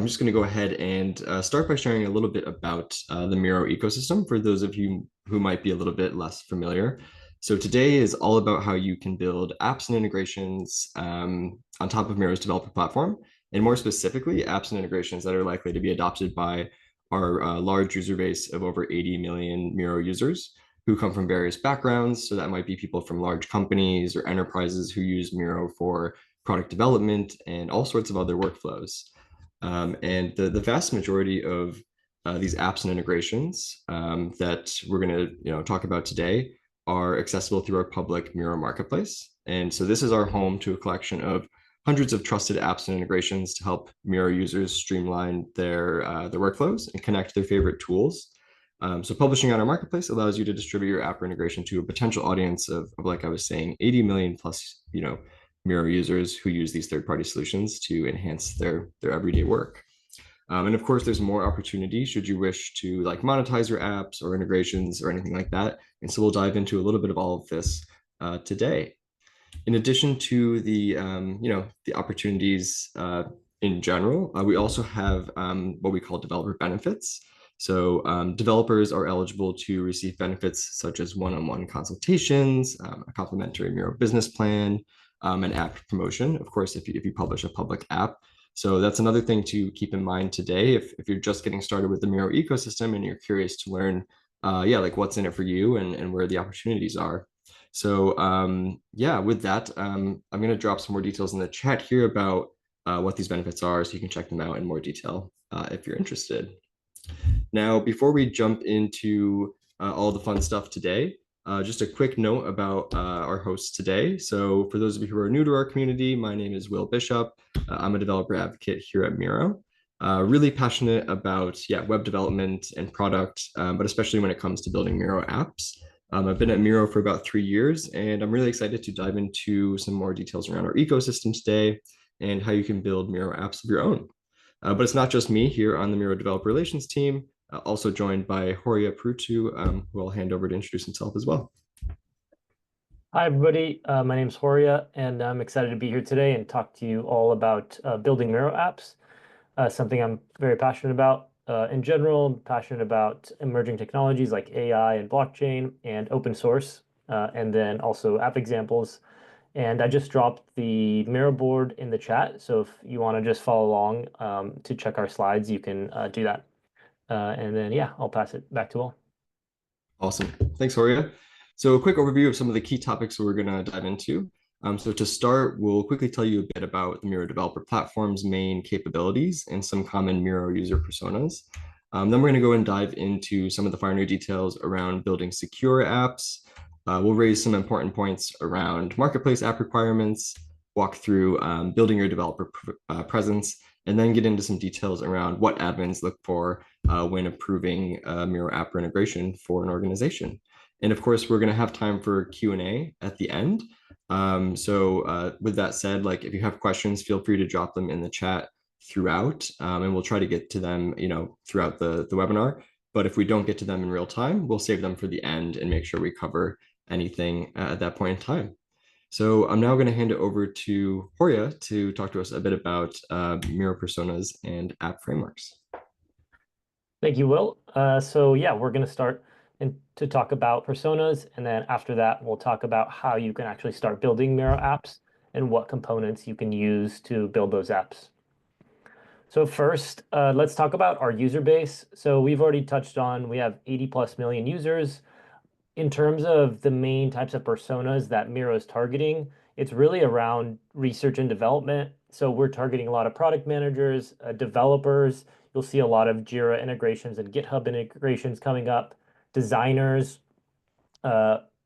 I'm just going to go ahead and start by sharing a little bit about the Miro ecosystem for those of you who might be a little bit less familiar. So today is all about how you can build apps and integrations on top of Miro's developer platform, and more specifically, apps and integrations that are likely to be adopted by our large user base of over 80 million Miro users who come from various backgrounds. So that might be people from large companies or enterprises who use Miro for product development and all sorts of other workflows. And the vast majority of these apps and integrations that we're going to talk about today are accessible through our public Miro marketplace. And so this is our home to a collection of hundreds of trusted apps and integrations to help Miro users streamline their workflows and connect their favorite tools. So publishing on our marketplace allows you to distribute your app or integration to a potential audience of like I was saying, 80 million plus, Miro users who use these third-party solutions to enhance their everyday work. And of course, there's more opportunity should you wish to like monetize your apps or integrations or anything like that. And so we'll dive into a little bit of all of this today. In addition to the opportunities in general, we also have what we call developer benefits. So developers are eligible to receive benefits such as one-on-one consultations, a complimentary Miro business plan, an app promotion, of course, if you publish a public app. So that's another thing to keep in mind today. If you're just getting started with the Miro ecosystem and you're curious to learn, like what's in it for you and where the opportunities are. So with that, I'm going to drop some more details in the chat here about what these benefits are so you can check them out in more detail if you're interested. Now, before we jump into all the fun stuff today, just a quick note about our hosts today. So for those of you who are new to our community, my name is Will Bishop. I'm a developer advocate here at Miro. Really passionate about web development and product, but especially when it comes to building Miro apps. I've been at Miro for about 3 years, and I'm really excited to dive into some more details around our ecosystem today and how you can build Miro apps of your own. But it's not just me here on the Miro Developer Relations team, also joined by Horia Prutu, who I'll hand over to introduce himself as well. Hi, everybody. My name is Horia, and I'm excited to be here today and talk to you all about building Miro apps, something I'm very passionate about. In general, I'm passionate about emerging technologies like AI and blockchain and open source, and then also app examples. And I just dropped the Miro board in the chat, so if you want to just follow along to check our slides, you can do that. And then, I'll pass it back to Will. Awesome. Thanks, Horia. So a quick overview of some of the key topics we're going to dive into. So to start, we'll quickly tell you a bit about the Miro Developer Platform's main capabilities and some common Miro user personas. Then we're going to go and dive into some of the finer details around building secure apps. We'll raise some important points around marketplace app requirements, walk through building your developer presence, and then get into some details around what admins look for when approving Miro app integration for an organization. And of course, we're going to have time for Q&A at the end. With that said, like if you have questions, feel free to drop them in the chat throughout, and we'll try to get to them, throughout the webinar. But if we don't get to them in real time, we'll save them for the end and make sure we cover anything at that point in time. So I'm now going to hand it over to Horia to talk to us a bit about Miro personas and app frameworks. Thank you, Will. We're going to start to talk about personas, and then after that, we'll talk about how you can actually start building Miro apps and what components you can use to build those apps. So first, let's talk about our user base. So we've already touched on, we have 80 plus million users. In terms of the main types of personas that Miro is targeting, it's really around research and development. So we're targeting a lot of product managers, developers. You'll see a lot of Jira integrations and GitHub integrations coming up, designers,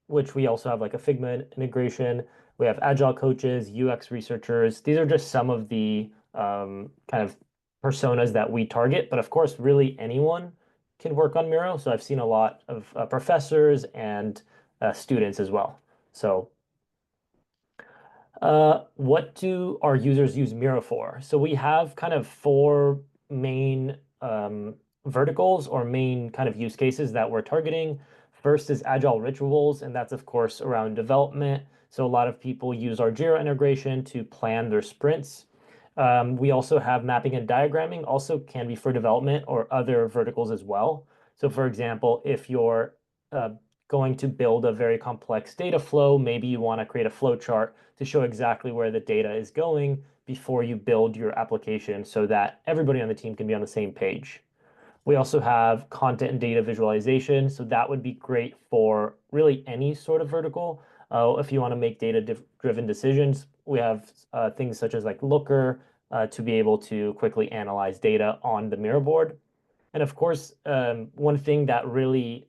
which we also have like a Figma integration. We have agile coaches, UX researchers. These are just some of the kind of personas that we target. But of course, really anyone can work on Miro. So I've seen a lot of professors and students as well. So what do our users use Miro for? So we have kind of 4 main verticals or main kind of use cases that we're targeting. First is agile rituals, and that's of course around development. So a lot of people use our Jira integration to plan their sprints. We also have mapping and diagramming, also can be for development or other verticals as well. So for example, if you're uh, going to build a very complex data flow, maybe you want to create a flow chart to show exactly where the data is going before you build your application so that everybody on the team can be on the same page. We also have content and data visualization. So that would be great for really any sort of vertical. If you want to make data-driven decisions, we have things such as like Looker to be able to quickly analyze data on the Miro board. And of course, one thing that really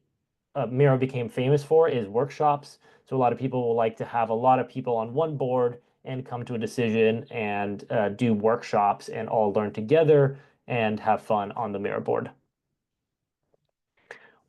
Miro became famous for is workshops. So a lot of people will like to have a lot of people on one board and come to a decision and do workshops and all learn together and have fun on the Miro board.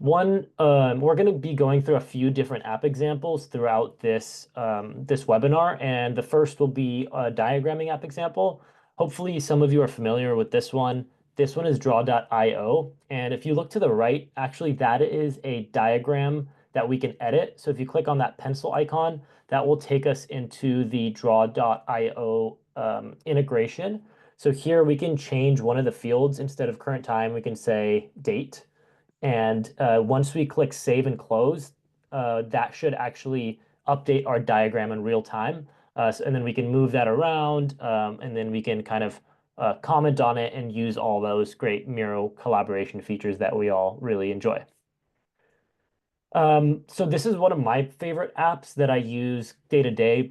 We're going to be going through a few different app examples throughout this webinar, and the first will be a diagramming app example. Hopefully, some of you are familiar with this one. This one is draw.io, and if you look to the right, actually that is a diagram that we can edit. So if you click on that pencil icon, that will take us into the draw.io integration. So here we can change one of the fields. Instead of current time, we can say date. And once we click save and close, that should actually update our diagram in real time. And then we can move that around, and then we can kind of comment on it and use all those great Miro collaboration features that we all really enjoy. So this is one of my favorite apps that I use day to day.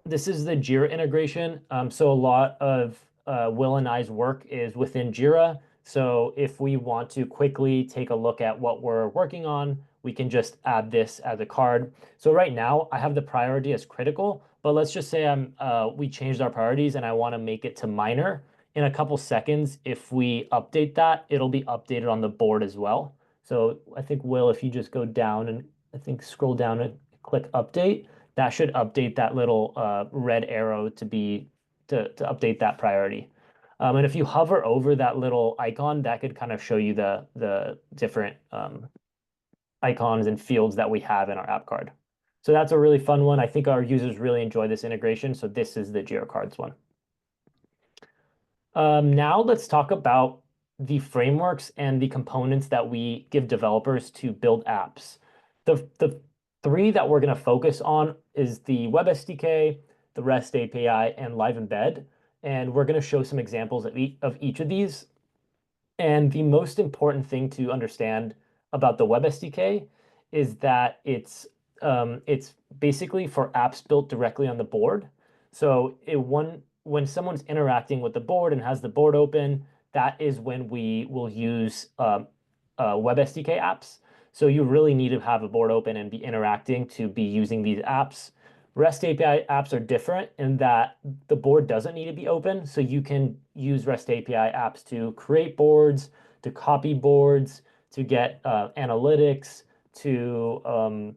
This is the Jira integration. So a lot of Will and I's work is within Jira. So if we want to quickly take a look at what we're working on, we can just add this as a card. So right now I have the priority as critical, but let's just say we changed our priorities and I want to make it to minor. In a couple seconds, if we update that, it'll be updated on the board as well. So I think Will, if you just go down and I think scroll down and click update, that should update that little red arrow to update that priority. And if you hover over that little icon, that could kind of show you the different icons and fields that we have in our app card. So that's a really fun one. I think our users really enjoy this integration. So this is the Jira Cards one. Now let's talk about the frameworks and the components that we give developers to build apps. The three that we're going to focus on is the Web SDK, the REST API, and Live Embed. And we're going to show some examples of each of these. And the most important thing to understand about the Web SDK is that it's basically for apps built directly on the board. So when someone's interacting with the board and has the board open, that is when we will use Web SDK apps. So you really need to have a board open and be interacting to be using these apps. REST API apps are different in that the board doesn't need to be open. So you can use REST API apps to create boards, to copy boards, to get analytics, to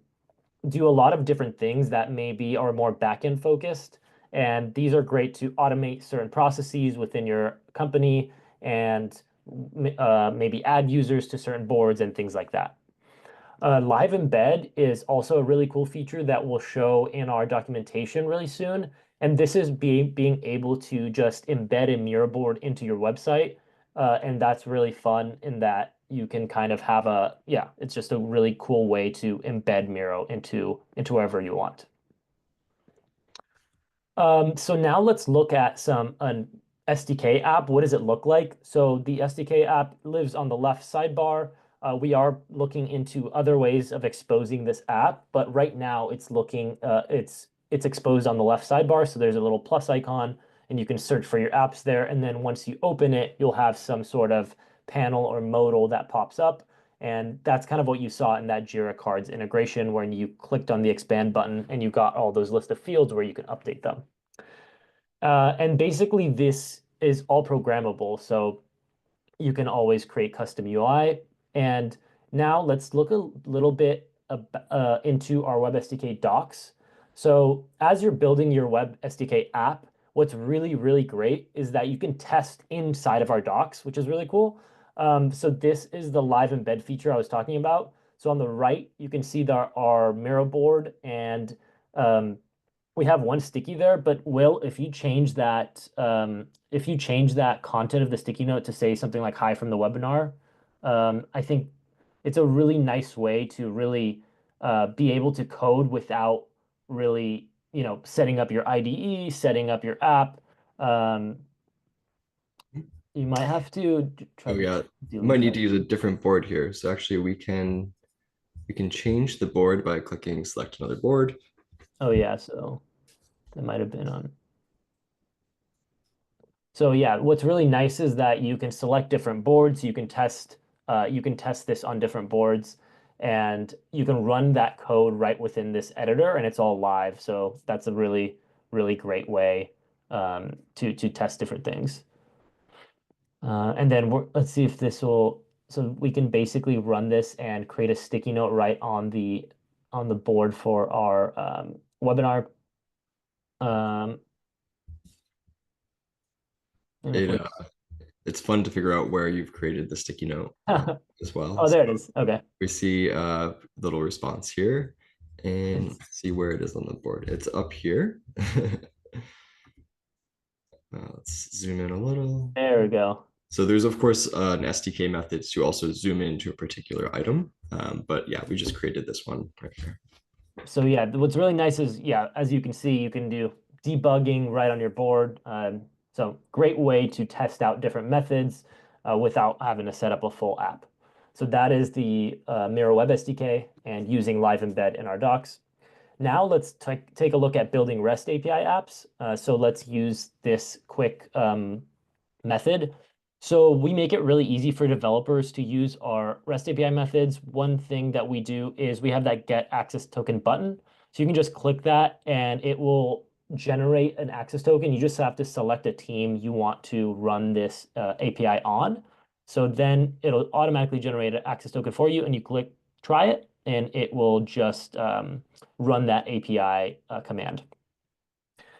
do a lot of different things that maybe are more backend focused. And these are great to automate certain processes within your company and maybe add users to certain boards and things like that. Live embed is also a really cool feature that we'll show in our documentation really soon. And this is being able to just embed a Miro board into your website. And that's really fun in that you can kind of have yeah, it's just a really cool way to embed Miro into wherever you want. So now let's look at an SDK app. What does it look like? So the SDK app lives on the left sidebar. We are looking into other ways of exposing this app, but right now it's exposed on the left sidebar. So there's a little plus icon, and you can search for your apps there. And then once you open it, you'll have some sort of panel or modal that pops up. And that's kind of what you saw in that Jira Cards integration when you clicked on the expand button and you got all those list of fields where you can update them. And basically this is all programmable. So you can always create custom UI. And now let's look a little bit into our Web SDK docs. So as you're building your Web SDK app, what's really, really great is that you can test inside of our docs, which is really cool. So this is the live embed feature I was talking about. So on the right, you can see our Miro board and we have one sticky there, but Will, if you change that content of the sticky note to say something like "Hi from the webinar," I think it's a really nice way to really be able to code without really, setting up your IDE, setting up your app. Um, you might have to try Oh yeah, delete might need that. to use a different board here. So actually we can change the board by clicking select another board. Oh yeah, so that might have been on. So yeah, what's really nice is that you can select different boards. You can test this on different boards, and you can run that code right within this editor, and it's all live. So that's a really, really great way to test different things. And then let's see if this will. So we can basically run this and create a sticky note right on the board for our webinar. Um, and if It we, it's fun to figure out where you've created the sticky note as well. oh, So there it is. Okay. we see a little response here and It's see where it is on the board. It's up here. Let's zoom in a little. There we go. So there's of course an SDK method to also zoom into a particular item. But yeah, we just created this one right here. So yeah, what's really nice is, yeah, as you can see, you can do debugging right on your board. So great way to test out different methods without having to set up a full app. So that is the Miro Web SDK and using Live Embed in our docs. Now let's take a look at building REST API apps. So let's use this quick method. So we make it really easy for developers to use our REST API methods. One thing that we do is we have that get access token button. So you can just click that and it will generate an access token. You just have to select a team you want to run this API on. So then it'll automatically generate an access token for you and you click try it and it will just run that API command.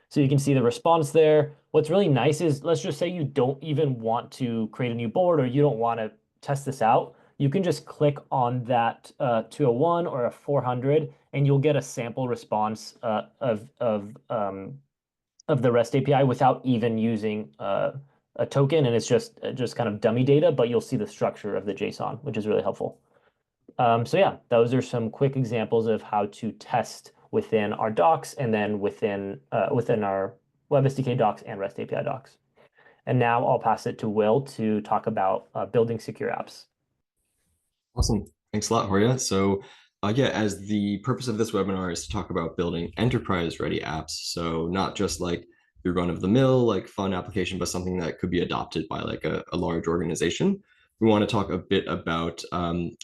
So you can see the response there. What's really nice is, let's just say you don't even want to create a new board or you don't want to test this out. You can just click on that 201 or a 400 and you'll get a sample response of the REST API without even using a token. And it's just kind of dummy data, but you'll see the structure of the JSON, which is really helpful. So yeah, those are some quick examples of how to test within our docs and then within our Web SDK docs and REST API docs. And now I'll pass it to Will to talk about building secure apps. Awesome. Thanks a lot, Horia. So, yeah, as the purpose of this webinar is to talk about building enterprise-ready apps. So not just like your run-of-the-mill, like fun application, but something that could be adopted by like a large organization. We want to talk a bit about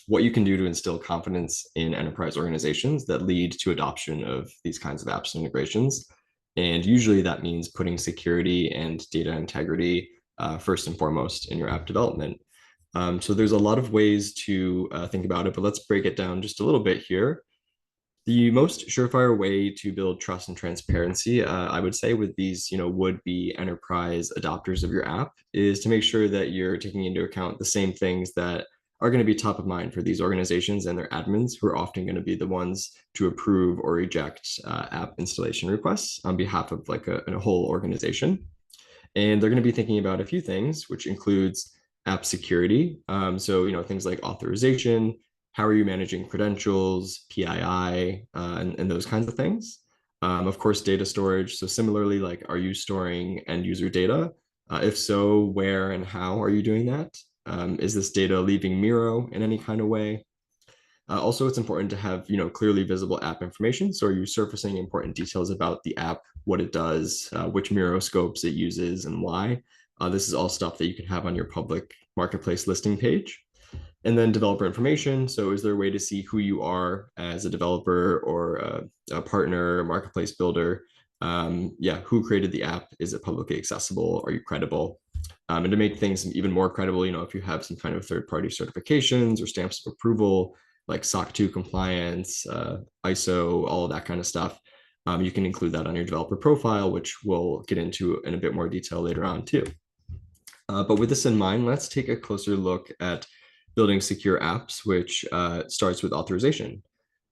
what you can do to instill confidence in enterprise organizations that lead to adoption of these kinds of apps and integrations. And usually that means putting security and data integrity first and foremost in your app development. So there's a lot of ways to think about it, but let's break it down just a little bit here. The most surefire way to build trust and transparency, I would say, with these, would-be enterprise adopters of your app, is to make sure that you're taking into account the same things that are going to be top of mind for these organizations and their admins, who are often going to be the ones to approve or reject app installation requests on behalf of like a whole organization. And they're going to be thinking about a few things, which includes app security. So, things like authorization, how are you managing credentials, PII, and those kinds of things. Of course, data storage. So similarly, like, are you storing end user data? If so, where and how are you doing that? Is this data leaving Miro in any kind of way? Also, it's important to have clearly visible app information. So are you surfacing important details about the app, what it does, which Miro scopes it uses, and why? This is all stuff that you can have on your public marketplace listing page. And then developer information. So is there a way to see who you are as a developer or a partner, a marketplace builder? Yeah, who created the app? Is it publicly accessible? Are you credible? And to make things even more credible, if you have some kind of third-party certifications or stamps of approval, like SOC 2 compliance, ISO, all of that kind of stuff, you can include that on your developer profile, which we'll get into in a bit more detail later on too. But with this in mind, let's take a closer look at building secure apps, which starts with authorization.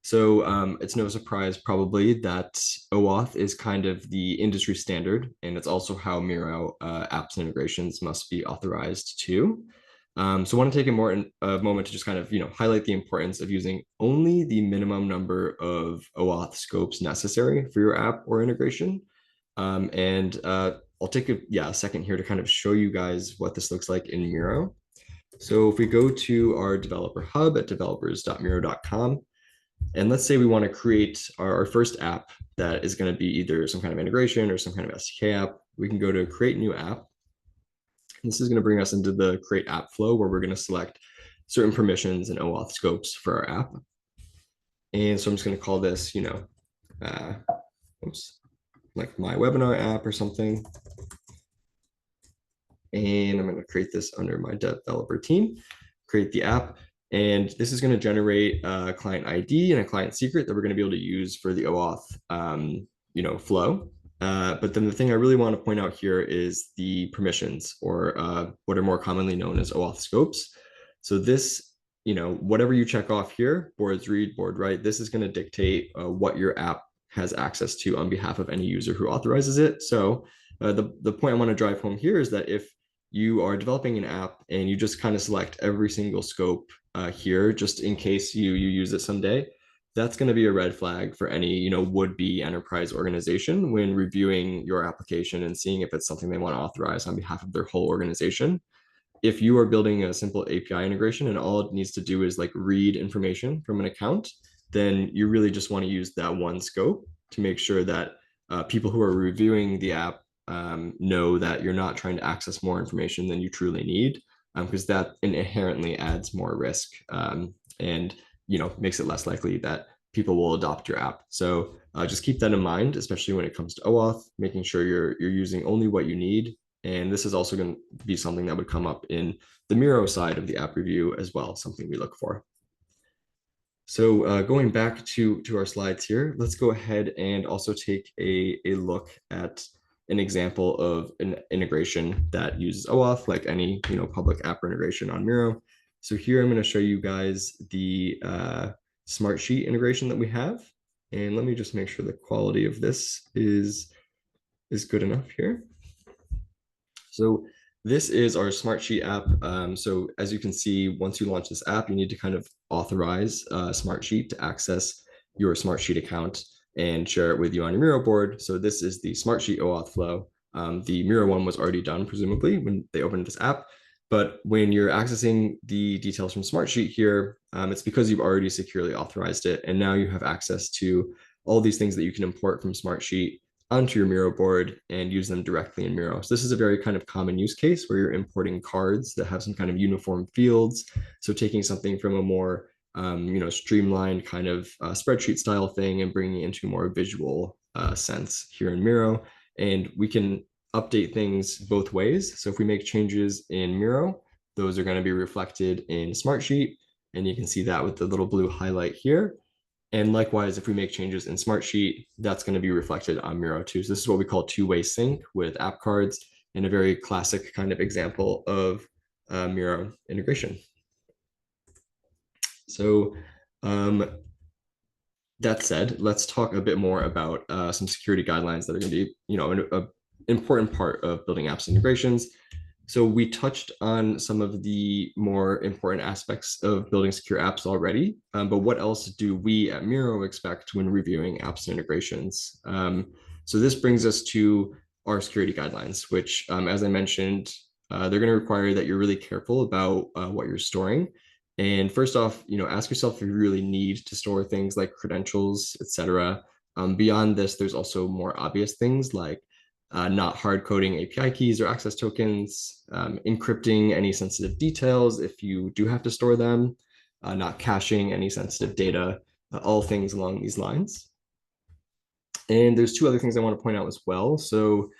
So it's no surprise probably that OAuth is kind of the industry standard, and it's also how Miro apps and integrations must be authorized to. So I want to take a moment to just kind of highlight the importance of using only the minimum number of OAuth scopes necessary for your app or integration. And I'll take a second here to kind of show you guys what this looks like in Miro. So if we go to our developer hub at developers.miro.com, and let's say we want to create our first app that is going to be either some kind of integration or some kind of SDK app, we can go to create new app. This is going to bring us into the create app flow where we're going to select certain permissions and OAuth scopes for our app. And so I'm just going to call this, uh, oops, like my webinar app or something. And I'm going to create this under my developer team, create the app. And this is going to generate a client ID and a client secret that we're going to be able to use for the OAuth, flow. But then the thing I really want to point out here is the permissions, or what are more commonly known as OAuth scopes. So this, whatever you check off here, boards read, board write, this is going to dictate what your app has access to on behalf of any user who authorizes it. So the point I want to drive home here is that if you are developing an app and you just kind of select every single scope here, just in case you use it someday, that's going to be a red flag for any would-be enterprise organization when reviewing your application and seeing if it's something they want to authorize on behalf of their whole organization. If you are building a simple API integration and all it needs to do is like read information from an account, then you really just want to use that one scope to make sure that people who are reviewing the app know that you're not trying to access more information than you truly need, because that inherently adds more risk, and makes it less likely that people will adopt your app. So just keep that in mind, especially when it comes to OAuth, making sure you're using only what you need. And this is also going to be something that would come up in the Miro side of the app review as well, something we look for. So going back to our slides here, let's go ahead and also take a look at an example of an integration that uses OAuth, like any public app integration on Miro. So here I'm going to show you guys the Smartsheet integration that we have. And let me just make sure the quality of this is good enough here. So this is our Smartsheet app. So as you can see, once you launch this app, you need to kind of authorize Smartsheet to access your Smartsheet account and share it with you on your Miro board. So this is the Smartsheet OAuth flow. The Miro one was already done, presumably, when they opened this app. But when you're accessing the details from Smartsheet here, it's because you've already securely authorized it. And now you have access to all these things that you can import from Smartsheet onto your Miro board and use them directly in Miro. So this is a very kind of common use case where you're importing cards that have some kind of uniform fields. So taking something from a more streamlined kind of spreadsheet style thing and bringing it into a more visual sense here in Miro. And we can update things both ways. So if we make changes in Miro, those are going to be reflected in Smartsheet. And you can see that with the little blue highlight here. And likewise, if we make changes in Smartsheet, that's going to be reflected on Miro too. So this is what we call two-way sync with app cards, and a very classic kind of example of Miro integration. So that said, let's talk a bit more about some security guidelines that are going to be, an important part of building apps integrations. So we touched on some of the more important aspects of building secure apps already, but what else do we at Miro expect when reviewing apps and integrations? So this brings us to our security guidelines, which, as I mentioned, they're going to require that you're really careful about what you're storing. And first off, ask yourself if you really need to store things like credentials, etc. Beyond this, there's also more obvious things like not hard coding API keys or access tokens, encrypting any sensitive details if you do have to store them, not caching any sensitive data, all things along these lines. And there's two other things I want to point out as well. So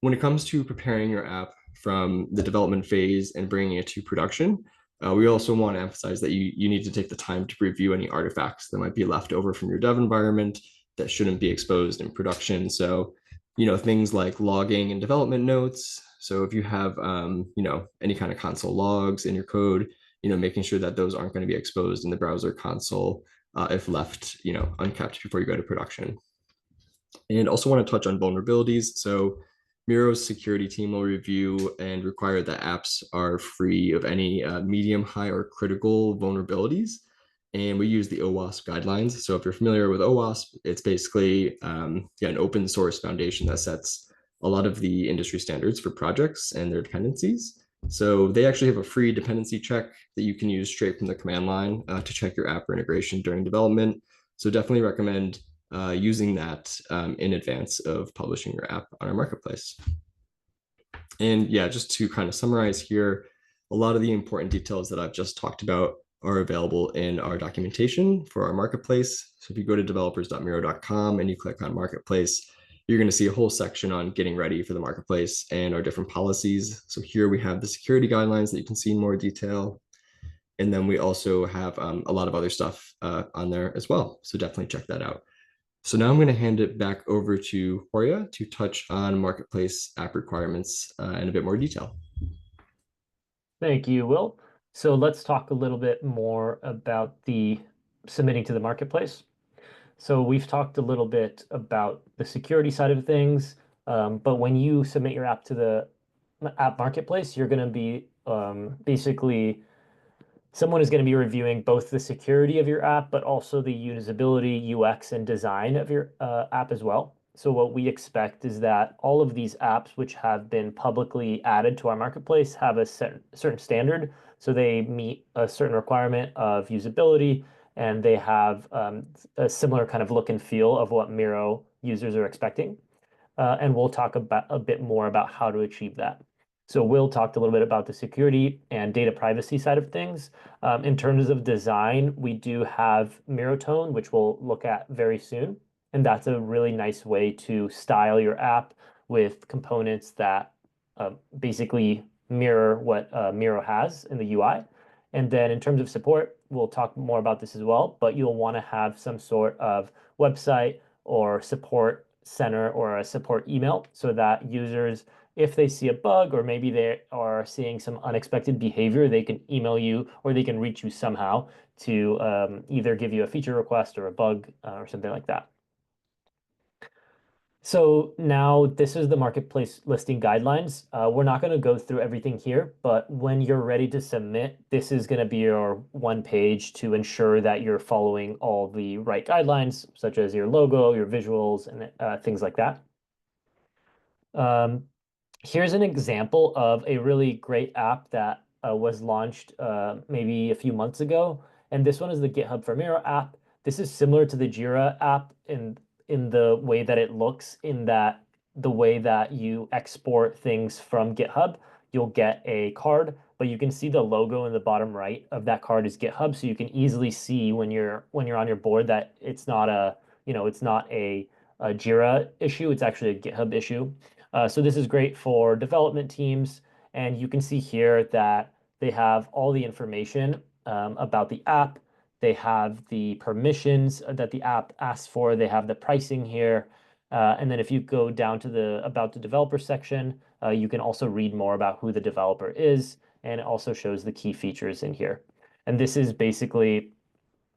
when it comes to preparing your app from the development phase and bringing it to production, we also want to emphasize that you need to take the time to review any artifacts that might be left over from your dev environment that shouldn't be exposed in production. So, things like logging and development notes. So if you have, any kind of console logs in your code, making sure that those aren't going to be exposed in the browser console. if left, unkept before you go to production. And also want to touch on vulnerabilities. So Miro's security team will review and require that apps are free of any medium, high, or critical vulnerabilities. And we use the OWASP guidelines. So if you're familiar with OWASP, it's basically an open source foundation that sets a lot of the industry standards for projects and their dependencies. So they actually have a free dependency check that you can use straight from the command line to check your app or integration during development. So definitely recommend using that in advance of publishing your app on our marketplace. And yeah, just to kind of summarize here, a lot of the important details that I've just talked about are available in our documentation for our marketplace. So if you go to developers.miro.com and you click on marketplace, you're going to see a whole section on getting ready for the marketplace and our different policies. So here we have the security guidelines that you can see in more detail. And then we also have a lot of other stuff on there as well. So definitely check that out. So now I'm going to hand it back over to Horia to touch on marketplace app requirements in a bit more detail. Thank you, Will. So let's talk a little bit more about the submitting to the marketplace. So we've talked a little bit about the security side of things, but when you submit your app to the app marketplace, you're going to be basically someone is going to be reviewing both the security of your app, but also the usability, UX, and design of your app as well. So what we expect is that all of these apps, which have been publicly added to our marketplace, have a certain standard. So they meet a certain requirement of usability, and they have a similar kind of look and feel of what Miro users are expecting. And we'll talk about a bit more about how to achieve that. So Will talked a little bit about the security and data privacy side of things. In terms of design, we do have Mirotone, which we'll look at very soon. And that's a really nice way to style your app with components that basically mirror what Miro has in the UI. And then in terms of support, we'll talk more about this as well, but you'll want to have some sort of website or support center or a support email so that users, if they see a bug or maybe they are seeing some unexpected behavior, they can email you or they can reach you somehow to either give you a feature request or a bug or something like that. So now this is the marketplace listing guidelines. We're not going to go through everything here, but when you're ready to submit, this is going to be your one page to ensure that you're following all the right guidelines, such as your logo, your visuals, and things like that. Um, Here's an example of a really great app that was launched maybe a few months ago. And this one is the GitHub for Miro app. This is similar to the Jira app in the way that it looks, in that the way that you export things from GitHub, you'll get a card, but you can see the logo in the bottom right of that card is GitHub. So you can easily see when you're on your board that it's not a Jira issue, it's actually a GitHub issue. So this is great for development teams, and you can see here that they have all the information about the app. They have the permissions that the app asks for. They have the pricing here. And then if you go down to the about the developer section, you can also read more about who the developer is, and it also shows the key features in here. And this is basically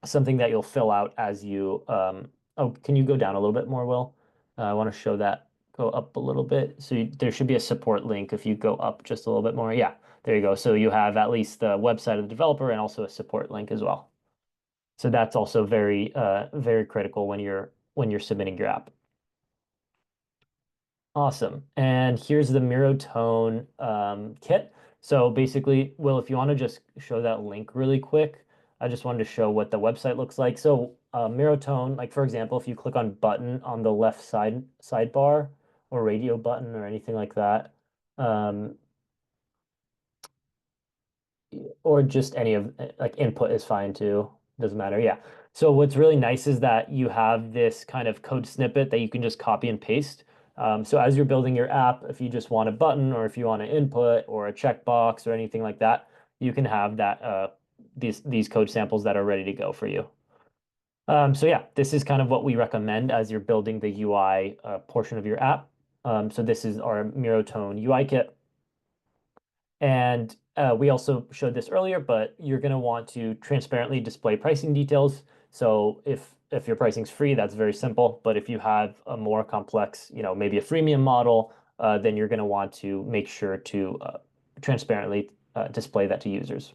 something that you'll fill out as you, oh, can you go down a little bit more, Will? I want to show that go up a little bit. So there should be a support link if you go up just a little bit more. Yeah, there you go. So you have at least the website of the developer and also a support link as well. So that's also very critical when you're submitting your app. Awesome. And here's the Miro Tone kit. So basically, Will, if you want to just show that link really quick, I just wanted to show what the website looks like. So Miro Tone, like for example, if you click on button on the left sidebar or radio button or anything like that, um, or just any of like input is fine too. Doesn't matter. Yeah. So what's really nice is that you have this kind of code snippet that you can just copy and paste. So as you're building your app, if you just want a button or if you want an input or a checkbox or anything like that, you can have that these code samples that are ready to go for you. So yeah, this is kind of what we recommend as you're building the UI portion of your app. So this is our Miro Tone UI kit. And we also showed this earlier, but you're going to want to transparently display pricing details. So if your pricing's free, that's very simple. But if you have a more complex, maybe a freemium model, then you're going to want to make sure to transparently display that to users.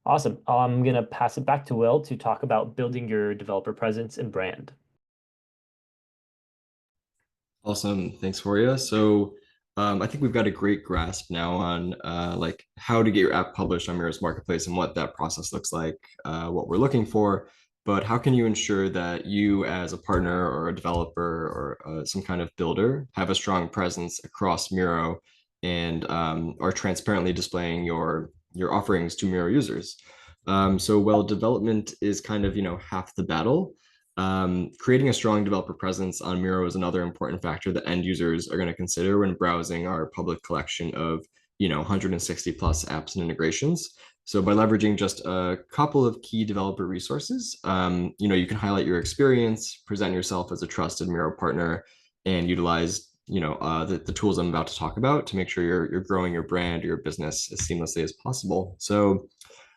Awesome. I'm going to pass it back to Will to talk about building your developer presence and brand. Awesome. Thanks, Horia. So I think we've got a great grasp now on like how to get your app published on Miro's marketplace and what that process looks like, what we're looking for. But how can you ensure that you, as a partner or a developer or some kind of builder, have a strong presence across Miro and are transparently displaying your offerings to Miro users? So while development is kind of half the battle, creating a strong developer presence on Miro is another important factor that end users are going to consider when browsing our public collection of 160 plus apps and integrations. So by leveraging just a couple of key developer resources, you can highlight your experience, present yourself as a trusted Miro partner, and utilize the tools I'm about to talk about to make sure you're growing your brand or your business as seamlessly as possible. So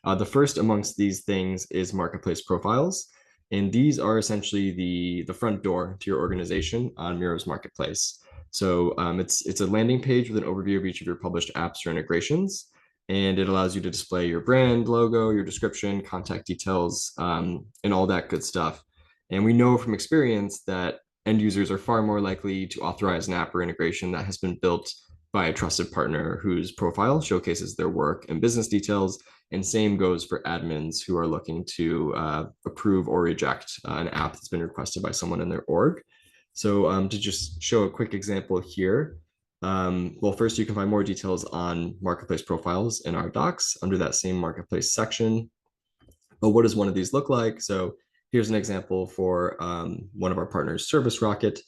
the first amongst these things is marketplace profiles. And these are essentially the front door to your organization on Miro's marketplace. So it's a landing page with an overview of each of your published apps or integrations. And it allows you to display your brand, logo, your description, contact details, and all that good stuff. And we know from experience that end users are far more likely to authorize an app or integration that has been built by a trusted partner whose profile showcases their work and business details, and same goes for admins who are looking to approve or reject an app that's been requested by someone in their org. So to just show a quick example here, well, first you can find more details on marketplace profiles in our docs under that same marketplace section. But what does one of these look like? So here's an example for one of our partners, Service Rocket.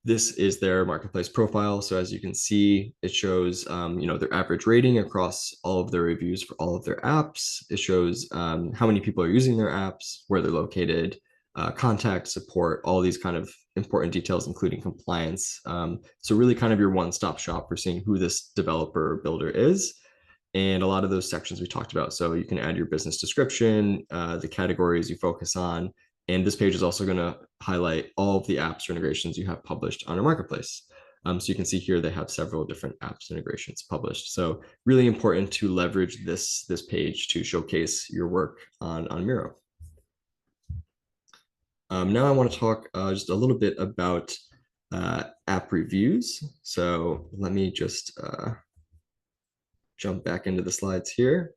This is their marketplace profile. So as you can see, it shows their average rating across all of their reviews for all of their apps. It shows how many people are using their apps, where they're located, contact support, all these kind of important details, including compliance. So really kind of your one-stop shop for seeing who this developer or builder is. And a lot of those sections we talked about. So you can add your business description, the categories you focus on, and this page is also going to highlight all of the apps or integrations you have published on our marketplace. So you can see here they have several different apps integrations published. So really important to leverage this page to showcase your work on Miro. Now I want to talk just a little bit about app reviews. So let me just jump back into the slides here.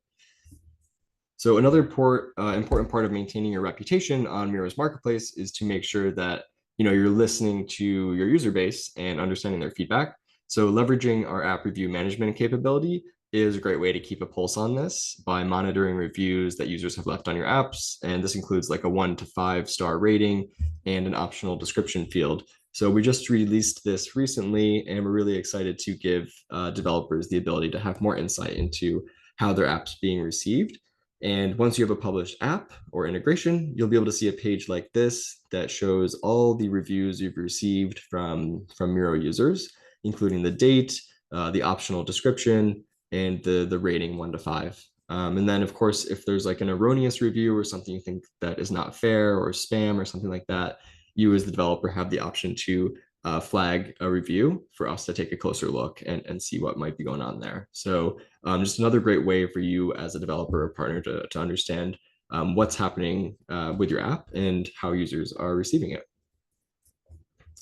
So another important part of maintaining your reputation on Miro's marketplace is to make sure that you're listening to your user base and understanding their feedback. So leveraging our app review management capability is a great way to keep a pulse on this by monitoring reviews that users have left on your apps. And this includes like a 1 to 5 star rating and an optional description field. So we just released this recently, and we're really excited to give developers the ability to have more insight into how their app's being received. And once you have a published app or integration, you'll be able to see a page like this that shows all the reviews you've received from Miro users, including the date, the optional description, and the rating 1 to 5. And then, of course, if there's like an erroneous review or something you think that is not fair or spam or something like that, you as the developer have the option to flag a review for us to take a closer look and see what might be going on there. So just another great way for you as a developer or partner to understand what's happening with your app and how users are receiving it.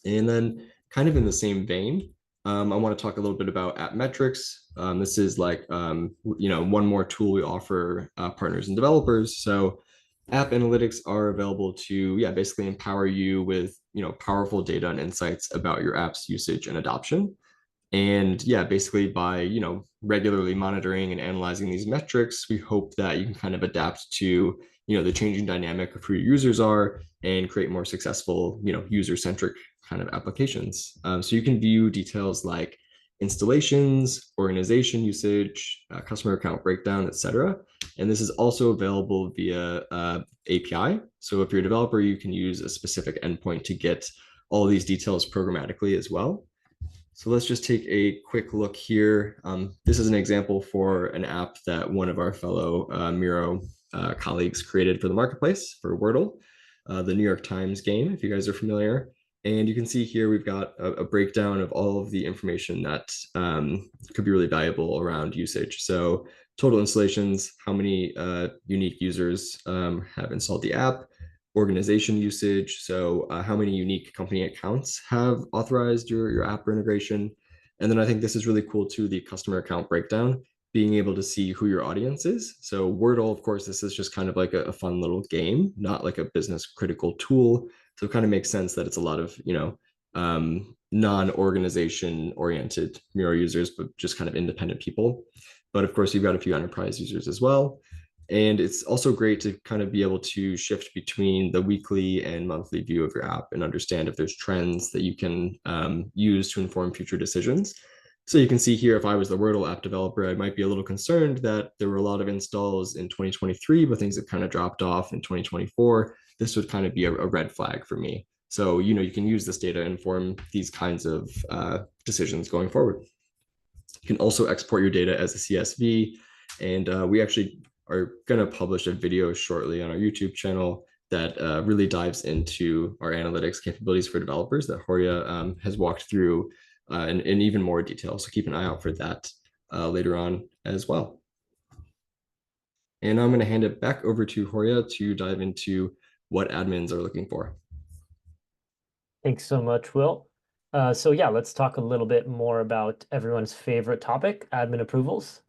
And then kind of in the same vein, I want to talk a little bit about app metrics. This is like, one more tool we offer partners and developers. So app analytics are available to, basically empower you with, powerful data and insights about your app's usage and adoption. And basically by, regularly monitoring and analyzing these metrics, we hope that you can kind of adapt to, the changing dynamic of who your users are and create more successful, user-centric kind of applications. So you can view details like installations, organization usage, customer account breakdown, etc. And this is also available via API. So if you're a developer, you can use a specific endpoint to get all these details programmatically as well. So let's just take a quick look here. This is an example for an app that one of our fellow Miro colleagues created for the marketplace for Wordle, the New York Times game, if you guys are familiar. And you can see here we've got a breakdown of all of the information that could be really valuable around usage. So total installations, how many unique users have installed the app, organization usage, so how many unique company accounts have authorized your app or integration. And then I think this is really cool too, the customer account breakdown, being able to see who your audience is. So Wordle, of course, this is just kind of like a fun little game, not like a business critical tool. So it kind of makes sense that it's a lot of, non-organization oriented Miro users, but just kind of independent people. But of course, you've got a few enterprise users as well. And it's also great to kind of be able to shift between the weekly and monthly view of your app and understand if there's trends that you can use to inform future decisions. So you can see here, if I was the Wordle app developer, I might be a little concerned that there were a lot of installs in 2023, but things have kind of dropped off in 2024. This would kind of be a red flag for me. So, you can use this data to inform these kinds of decisions going forward. You can also export your data as a CSV. And we actually are going to publish a video shortly on our YouTube channel that really dives into our analytics capabilities for developers that Horia has walked through in even more detail. So keep an eye out for that later on as well. And I'm going to hand it back over to Horia to dive into what admins are looking for. Thanks so much, Will. So yeah, let's talk a little bit more about everyone's favorite topic, admin approvals.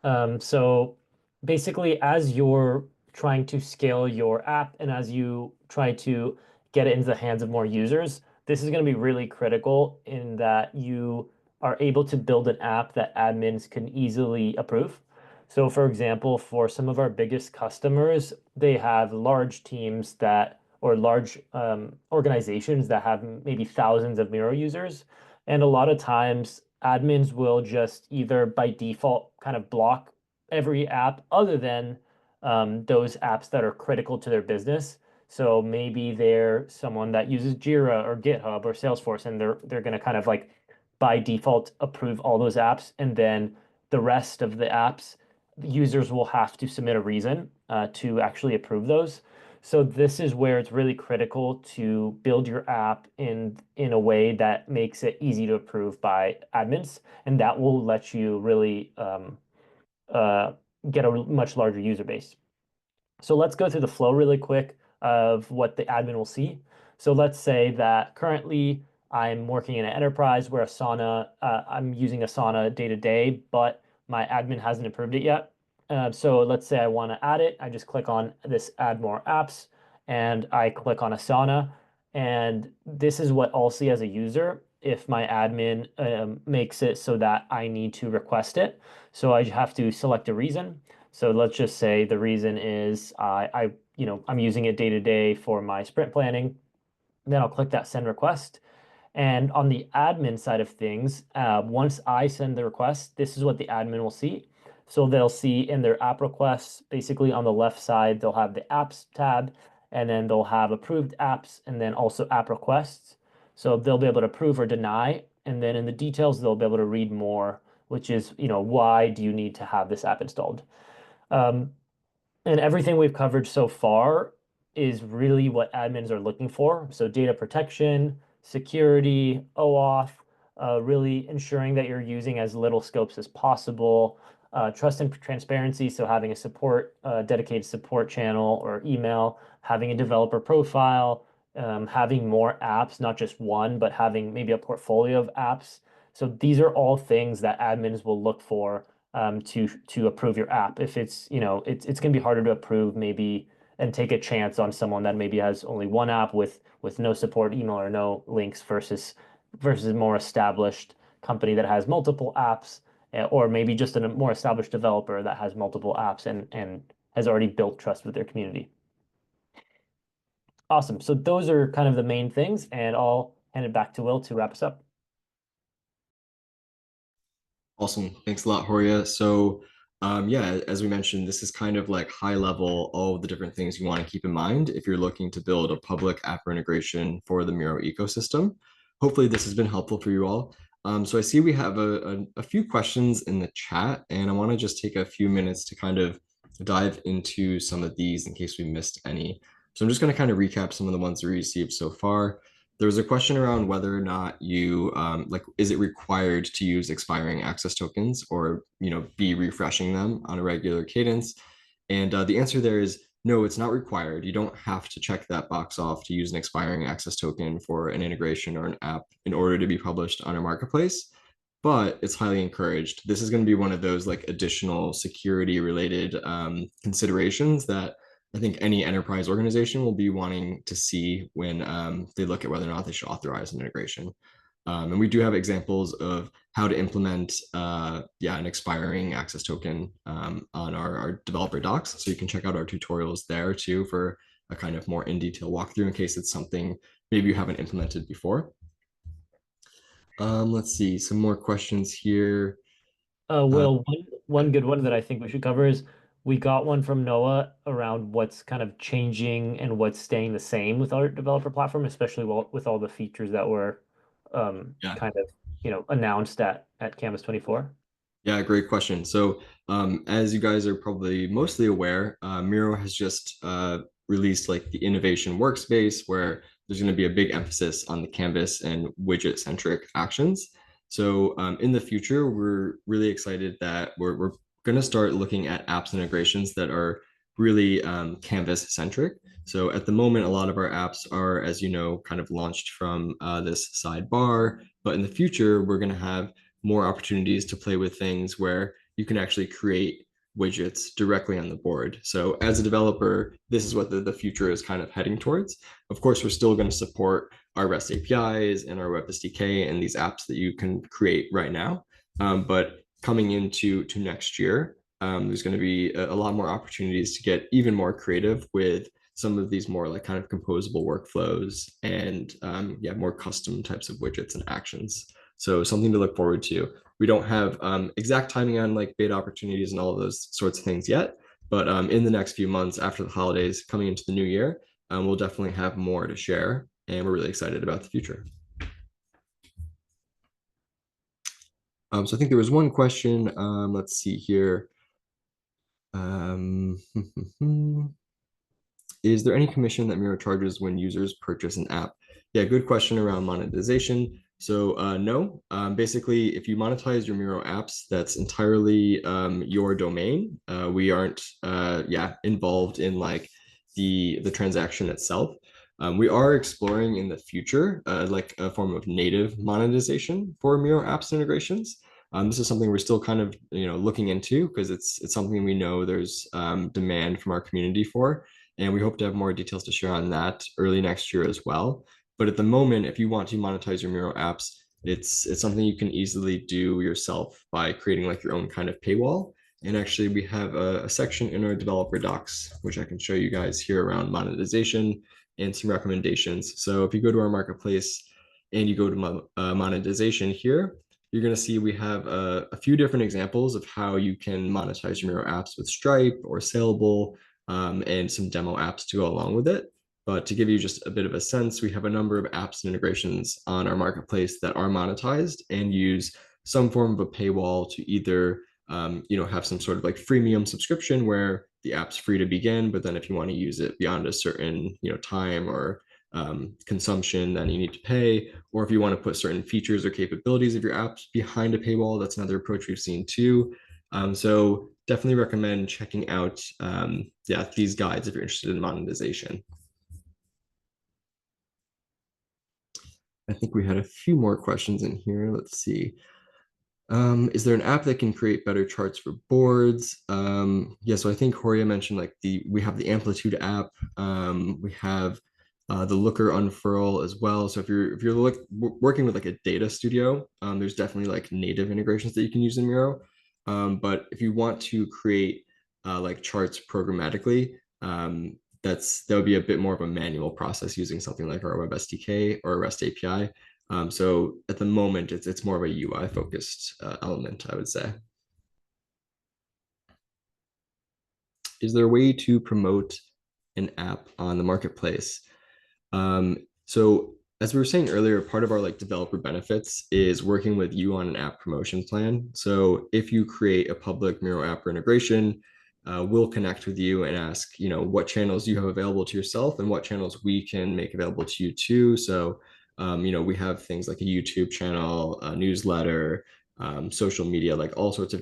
So basically, as you're trying to scale your app and as you try to get it into the hands of more users, this is going to be really critical in that you are able to build an app that admins can easily approve. So for example, for some of our biggest customers, they have large teams that or large organizations that have maybe thousands of Miro users. And a lot of times admins will just either by default kind of block every app other than those apps that are critical to their business. So maybe they're someone that uses Jira or GitHub or Salesforce, and they're going to kind of like by default approve all those apps, and then the rest of the apps, users will have to submit a reason to actually approve those. So this is where it's really critical to build your app in a way that makes it easy to approve by admins, and that will let you really uh, get a much larger user base. So let's go through the flow really quick of what the admin will see. So let's say that currently I'm working in an enterprise where I'm using Asana day to day, but my admin hasn't approved it yet. So let's say I want to add it. I just click on this add more apps and I click on Asana. And this is what I'll see as a user if my admin makes it so that I need to request it. So I have to select a reason. So let's just say the reason is I'm using it day to day for my sprint planning. Then I'll click that send request. And on the admin side of things, once I send the request, this is what the admin will see. So they'll see in their app requests, basically on the left side, they'll have the apps tab, and then they'll have approved apps, and then also app requests. So they'll be able to approve or deny. And then in the details, they'll be able to read more, which is, why do you need to have this app installed? Um, and everything we've covered so far is really what admins are looking for. So data protection, security, OAuth, really ensuring that you're using as little scopes as possible, trust and transparency. So having a dedicated support channel or email, having a developer profile, having more apps, not just one, but having maybe a portfolio of apps. So these are all things that admins will look for to approve your app. If it's going to be harder to approve maybe and take a chance on someone that maybe has only one app with no support email or no links versus a more established company that has multiple apps, or maybe just a more established developer that has multiple apps and has already built trust with their community. Awesome. So those are kind of the main things, and I'll hand it back to Will to wrap us up. Awesome. Thanks a lot, Horia. So, yeah, as we mentioned, this is kind of like high level, all of the different things you want to keep in mind if you're looking to build a public app integration for the Miro ecosystem. Hopefully, this has been helpful for you all. So I see we have a few questions in the chat, and I want to just take a few minutes to kind of dive into some of these in case we missed any. So I'm just going to kind of recap some of the ones we received so far. There was a question around whether or not you like, is it required to use expiring access tokens or, be refreshing them on a regular cadence? And the answer there is no, it's not required. You don't have to check that box off to use an expiring access token for an integration or an app in order to be published on our marketplace, but it's highly encouraged. This is going to be one of those like additional security related considerations that I think any enterprise organization will be wanting to see when they look at whether or not they should authorize an integration. And we do have examples of how to implement, an expiring access token on our developer docs. So you can check out our tutorials there too for a kind of more in detail walkthrough in case it's something maybe you haven't implemented before. Let's see, some more questions here. Uh, Well, one good one that I think we should cover is we got one from Noah around what's kind of changing and what's staying the same with our developer platform, especially with all the features that were yeah, kind of, announced at Canvas 24. Yeah, great question. So, as you guys are probably mostly aware, Miro has just released like the innovation workspace where there's going to be a big emphasis on the canvas and widget centric actions. So, in the future, we're really excited that we're going to start looking at apps integrations that are really canvas centric. So, at the moment, a lot of our apps are, as you know, kind of launched from this sidebar. But in the future, we're going to have more opportunities to play with things where you can actually create widgets directly on the board. So as a developer, this is what the future is kind of heading towards. Of course, we're still going to support our REST APIs and our Web SDK and these apps that you can create right now. But coming into next year, there's going to be a lot more opportunities to get even more creative with some of these more like kind of composable workflows and more custom types of widgets and actions. So something to look forward to. We don't have exact timing on like beta opportunities and all of those sorts of things yet, but in the next few months after the holidays, coming into the new year, we'll definitely have more to share, and we're really excited about the future. So I think there was one question. Let's see here. Um, Is there any commission that Miro charges when users purchase an app? Yeah, good question around monetization. So no, basically, if you monetize your Miro apps, that's entirely your domain. We aren't, involved in like the transaction itself. We are exploring in the future, like a form of native monetization for Miro apps integrations. This is something we're still kind of, looking into because it's something we know there's demand from our community for, and we hope to have more details to share on that early next year as well. But at the moment, if you want to monetize your Miro apps, it's something you can easily do yourself by creating like your own kind of paywall. And actually, we have a section in our developer docs, which I can show you guys here around monetization and some recommendations. So if you go to our marketplace and you go to monetization here, you're going to see we have a few different examples of how you can monetize your Miro apps with Stripe or Saleable, and some demo apps to go along with it. But to give you just a bit of a sense, we have a number of apps and integrations on our marketplace that are monetized and use some form of a paywall to either have some sort of like freemium subscription where the app's free to begin, but then if you want to use it beyond a certain time or consumption, then you need to pay. Or if you want to put certain features or capabilities of your apps behind a paywall, that's another approach we've seen too. So definitely recommend checking out these guides if you're interested in monetization. I think we had a few more questions in here. Let's see. Is there an app that can create better charts for boards? Yeah, so I think Horia mentioned like we have the Amplitude app. We have the Looker Unfurl as well. So if you're working with like a data studio, there's definitely like native integrations that you can use in Miro. But if you want to create like charts programmatically, that would be a bit more of a manual process using something like our Web SDK or REST API. So at the moment, it's more of a UI focused element, I would say. Is there a way to promote an app on the marketplace? So as we were saying earlier, part of our like developer benefits is working with you on an app promotion plan. So if you create a public Miro app or integration, we'll connect with you and ask, what channels you have available to yourself and what channels we can make available to you too. So, we have things like a YouTube channel, a newsletter, social media, like all sorts of